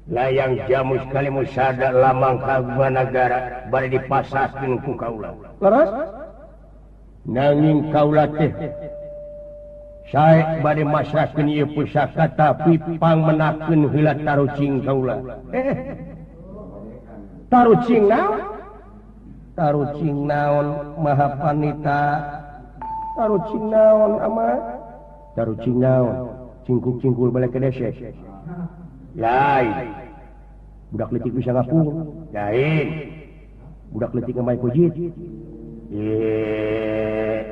layang jamu sekali musada lamang kagunagara bari dipasaskeun ku kaula. Leres? Nanging kaula teh sae bade masrakeun ieu pusaka tapi pangmenakeun heula tarucing kaula. Tarucing naon? Tarucing naon Mahapanita? Tarucing naon ama? Tarucing naon? Cingkul-cingkul balik ke desa. Lain. Budak letik bisa ngapung. Lain. Budak letik ngamai kujit.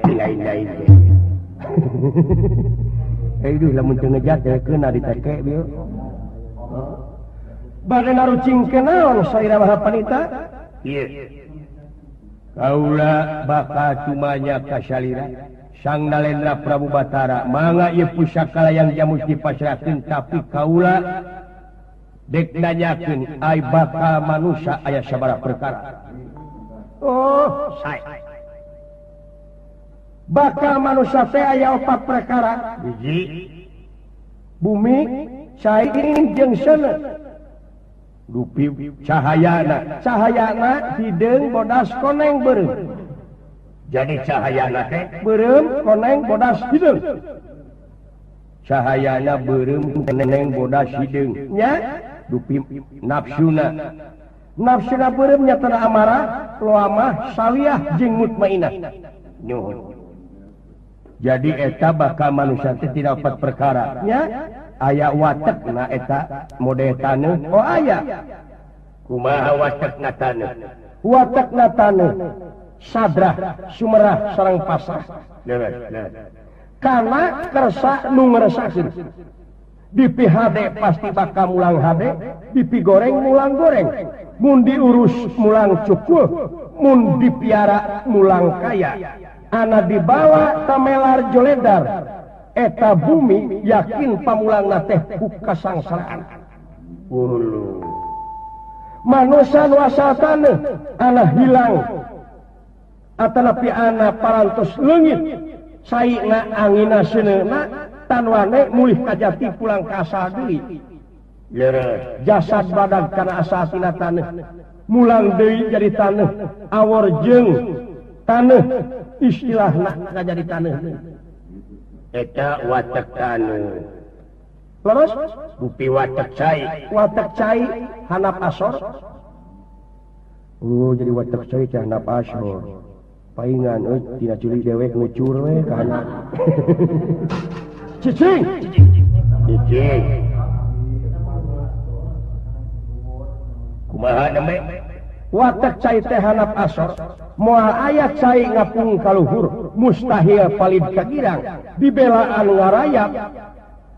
Lain-lain. Aduh, lamun teu ngejat kena diteke bieu. Bade narucing ke naon saira Mahapanita? Ieu. Kaula bakal cumanya kasalira. Sang Nalendra Prabu Batara mangga ieu pusaka layang jamu dipasrahkeun tapi kaula dek nanyakeun ai bakal manusia aya sabaraha perkara. Oh, sae. Bakal manusia teh aya 4 perkara. Hiji, Bumi, cai jeung seuneu. dupi cahayana. Cahayana hideung bodas koneng beureum. Jadi cahayana teh Beureum koneng bodas hideung. cahayana beureum koneng bodas hideung. Nya, Dupi nafsuna. nafsuna beureum nyatana amarah, loamah, saliyah jeung mutmainah. Nuhun. Jadi eta bakal manusia teh tidak 4 perkara. Nya, Aya watekna eta mode taneuh. oh aya. Kumaha watekna taneuh? Watekna taneuh. Sadrah, sumerah sareng pasrah. Leres. Kana kersa nu ngresakeun. Dipi hade pasti bakal mulang hade, dipi goreng mulang goreng. Mun diurus mulang cukul, mun dipiara mulang kaya. Ana dibawa tamelar joledar. Eta bumi yakin pamulangna teh ku kasangsaraan. Ulu. Manusia nu asal taneuh ana hilang. Atanapi ana parantos leungit. Saina angina seuneuna tanwane mulih kajati pulang ka asal deui. Leres. Jasad badag kana asal tina taneuh. Mulang deui jadi taneuh. Awor jeung taneuh istilahna jadi taneuh. Eta watek taneuh. Leres? Dupi watek cai. Watek cai hanap asor. Oh, jadi watek cai teh hanap asor. Paingan tina culi dewek ngucur we kana. Cicing. Cicing. Kumaha deme? Watek cai teh hanap asor. Moal aya cai ngapung kaluhur, mustahil palid kagirang, dibelaan ngarayap.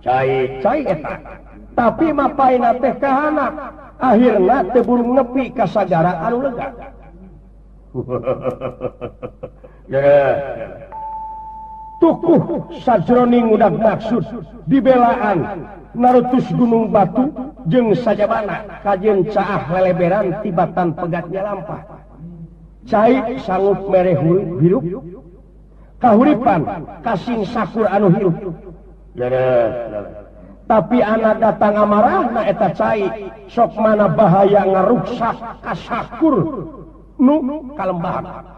Cai eta. Tapi mapaina teh kahanap. Akhirna teu burung nepi ka sagara anu lega. Tukuh sajroning udag maksud dibelaan narutus gunung batu jeung sajabana kajeun caah leleberan tibatan pegatnya lampah. Cai sanggup mereh hirup kahuripan kasing sakur anu hirup. Tapi anak datang amarah na eta cai sok mana bahaya ngaruksak kasakur nu kalembahan.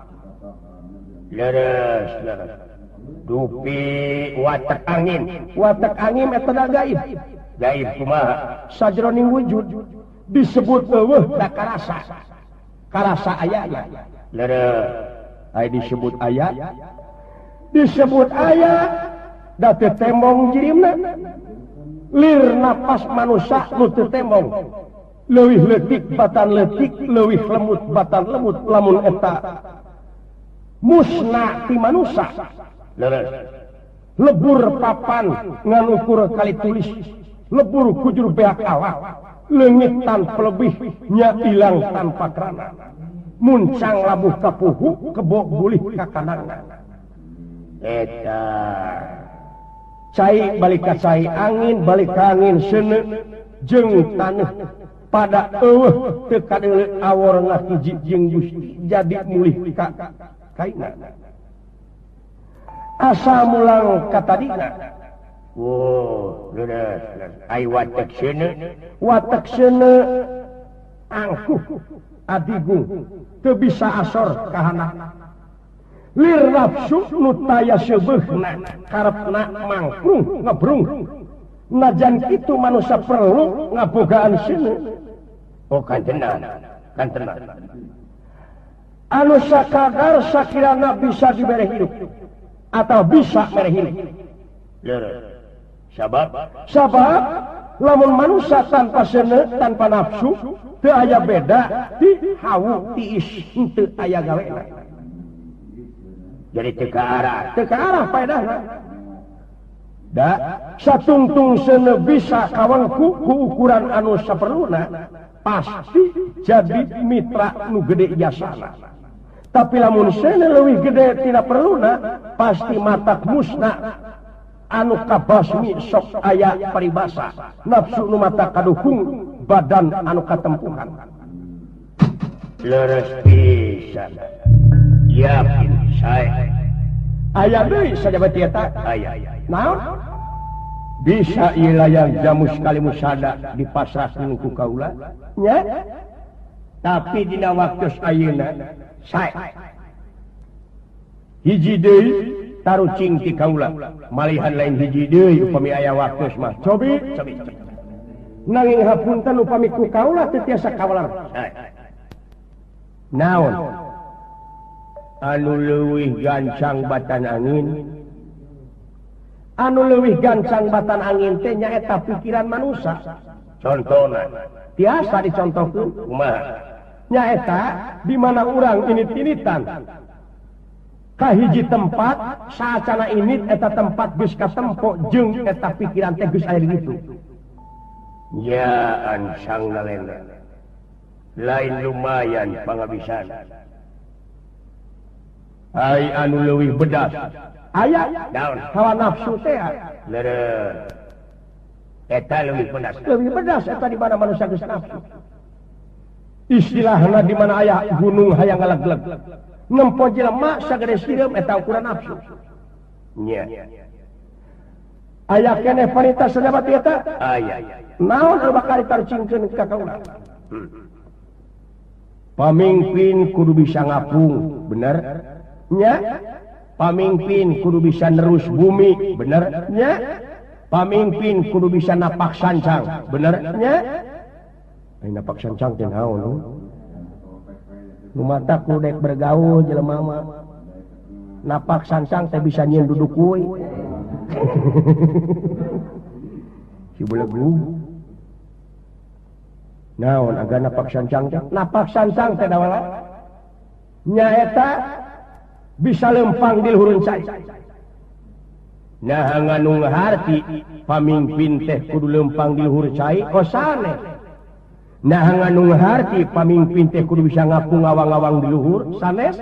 Leres. Dupi watek angin. Watek angin eta da gaib. Gaib kumaha? Sajroning wujud disebut eueuh da karasa. Karasa ayana. Leres. Ai disebut aya. Disebut aya da teu tembong jirimna. Lir napas manusia nu teu tembong. Leuwih leutik batan leutik, leuwih lemut batan lemut lamun eta musna ti manusia. Leres. Lebur papan ngan ukur kali tulis, lebur kujur beak awak, leungit tanpa lebih nya ilang tanpa kerana. Muncang labuh kapuhu kebo bulih ka kanangna. Eta Cai balik ka cai angin balik ka angin seuneu jeung taneuh pada eueuh teu kadeuleu awor ngahiji jeung gusti jadi mulih ka kaina. Asa mulang katadina watak angkuh adigung teu bisa asor kahana lir nafsu nu taya sebeukna karepna mangkrung ngebrung najan kitu manusia perlu ngabogaan seuneu kan tenang anu sakadar sakirana bisa dibere hidup atau bisa mere hidup sabab lamun manusia tanpa seuneu tanpa nafsu teu aya beda ti hawu tiis teu aya gawena jadi teu ka arah paedahna da satungtung seuneu bisa kawangku ku ukuran anu saperluna pasti jadi mitra nu gede jasana tapi lamun seuneu leuwih gede tina perluna pasti matak musna anu kabasmi sok aya paribasa nafsu nu mata kadukung badan anu katempuhan leres pisan yakin saya aya deui sajabat eta aya naon bisa ieu yang jamu sekali musada dipasrahkeun ku kaula nya tapi dina waktu ayeuna sae hiji deui tarucing ti kaula malihan lain hiji deui upami aya waktu mah cobi nanging hapunten upami ku kaula teu tiasa kawalar naon anu leuwih gancang batan angin anu leuwih gancang batan angin teh nyaeta pikiran manusia contohna tiasa dicontohkeun kumaha nyaeta di mana urang init-initan kahiji tempat saacana init eta tempat geus katempo jeung eta pikiran teh geus aya di ditu ya ansang nalena lain lumayan pangabisan ai anu leuwih bedas aya daun hawa nafsu teh leureuh eta leuwih bedas eta di mana manusia geus nafsu istilahna di mana aya gunung hayang ngalegleg nempo jelema sagede sireum eta ukuran nafsu nya aya keneh panita sajabat eta aya naon anu bakal ditarucingkeun ka kaula pamimpin kudu bisa ngapung bener nya pamimpin kudu bisa nerus bumi bener nya pamimpin kudu bisa napak sancang bener nya napak sancang teh naon nu mata kudu dek bergaul jelema mah napak sancang teh bisa nyieun duduk kuy si belegu naon aga napak sancang teh dawala nyaeta bisa lempang di luhur cai nah nganu ngaharti pamimpin teh kudu lempang di luhur cai kosane nah nganu ngaharti pamimpin teh kudu bisa ngapung ngawang-ngawang di luhur sanes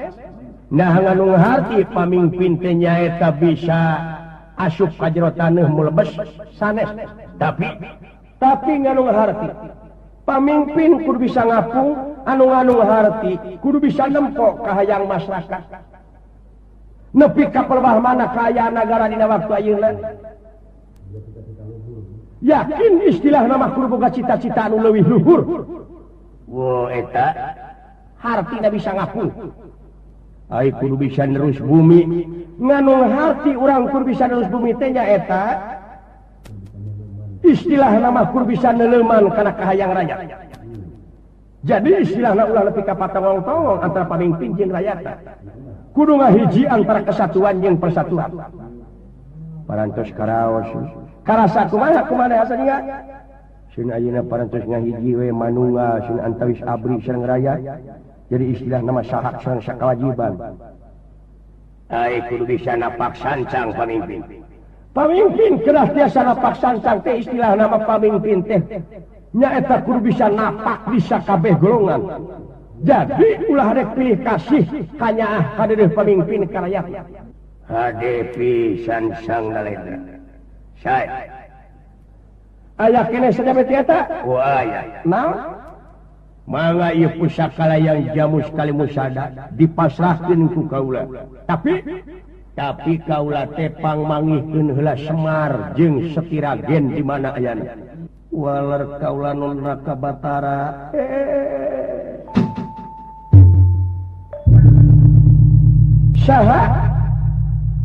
nah nganu ngaharti pamimpin teh nyaeta bisa asup ka jero taneuh mulebes sanes tapi nganu ngaharti pamimpin kudu bisa ngapung anu ngaharti kudu bisa nempo ka hayang masyarakat nepi ka pelebah mana kaayaan nagara dina waktu ayeuna yakin istilah nama kudu boga cita-cita anu leuwih luhur eta hartina bisa ngapung ai kudu bisa nerus bumi nganu harti urang kudu bisa nerus bumi teh nyaeta istilah nama kudu bisa neleuman kana kahayang rakyat jadi istilahna ulah nepi ka patongong-tongong antara pamimpin jeung rakyatna kudu ngahiji antara kesatuan jeung persatuan parantos karaos karasa kumaha hasilnya sin ayeuna parantos ngahiji we manunggal sin antawis abri sareng rakyat jadi istilah nama sahak sareng sakawajiban ai kudu bisa napak sancang pamimpin kedah tiasa napak sancang teh istilah nama pamimpin teh nyaeta kudu bisa napak bisa kabeh golongan jadi ulah rek pilih kasih kanyaah kadeueuh pamimpin ka rakyat hade pisan sang nalena sae aya keneh sajabat eta aya naon mangga ieu pusaka yang jamu sekali musada dipasrahkeun ku kaula tapi tapi kaula tepang mangihkeun heula Semar jeung Setiragen di mana ayana waler kaula nun Raka Batara saha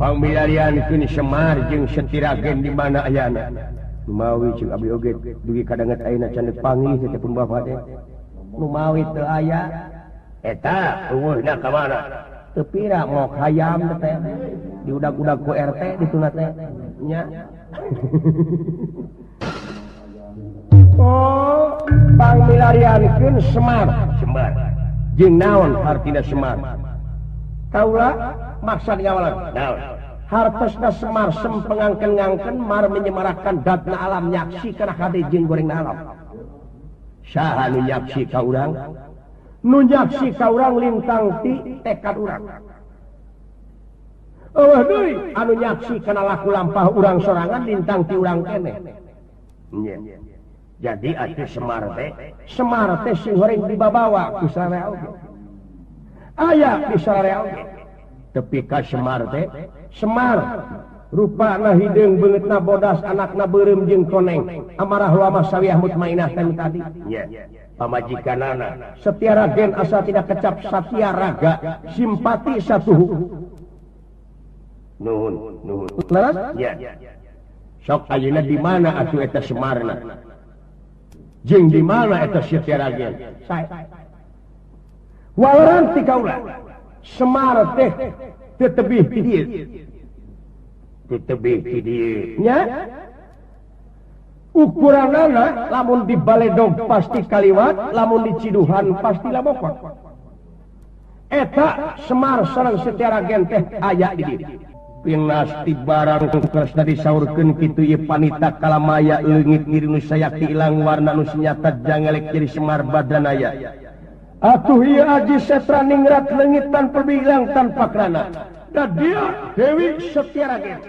pamilariankeun Semar jeung Setiragen di mana ayana Numawi jeung abdi oge dugi kadanget ayeuna can panggih teh pun bapak teh Numawi teu aya eta eueuhna ka mana teu pira ngok hayam teh diudag-udag ku RT dituna teh nya oh pamilariankeun Semar jeung naon artina Semar kaula maksud ngawalan naon hartosna Semar sempengangken-ngangken mar menyemarakan dadna alam nyaksi kana hade jeung goreng alam saha nu nyaksi ka urang nu nyaksi ka urang lintang ti tekad urang eueuh deui anu nyaksi kana laku lampah urang sorangan lintang ti urang keneh jadi atuh Semar teh sing horeng dibabawa ku sararea oge aya di sararea oge tepi ka Semar teh Semar rupana hideung beungeutna bodas anakna beureum jeung koneng amarah lama sawiah mutmainah tadi pamajikanana Setiragen asa tidak kecap satya raga simpati satuhu nuhun leres sok ayeuna di mana atuh eta Semarna jeung di mana eta Setiragen sae walaran ti kaula Semar teh teu tebih ti dieu nya ukuranana lamun di Baledog pasti kaliwat lamun di Ciduhan pasti labokot eta Semar sareng Setiragen teh aya di dieu pinasti barang kresna disaurkeun kitu ieu panita kalamaya leungit ngiri nu sayakti ilang warna nu senyata jangelek jadi Semar badanaya atuh ieu aji setra ningrat leungit tanpa bilang tanpa krana da dia Dewi Setiragen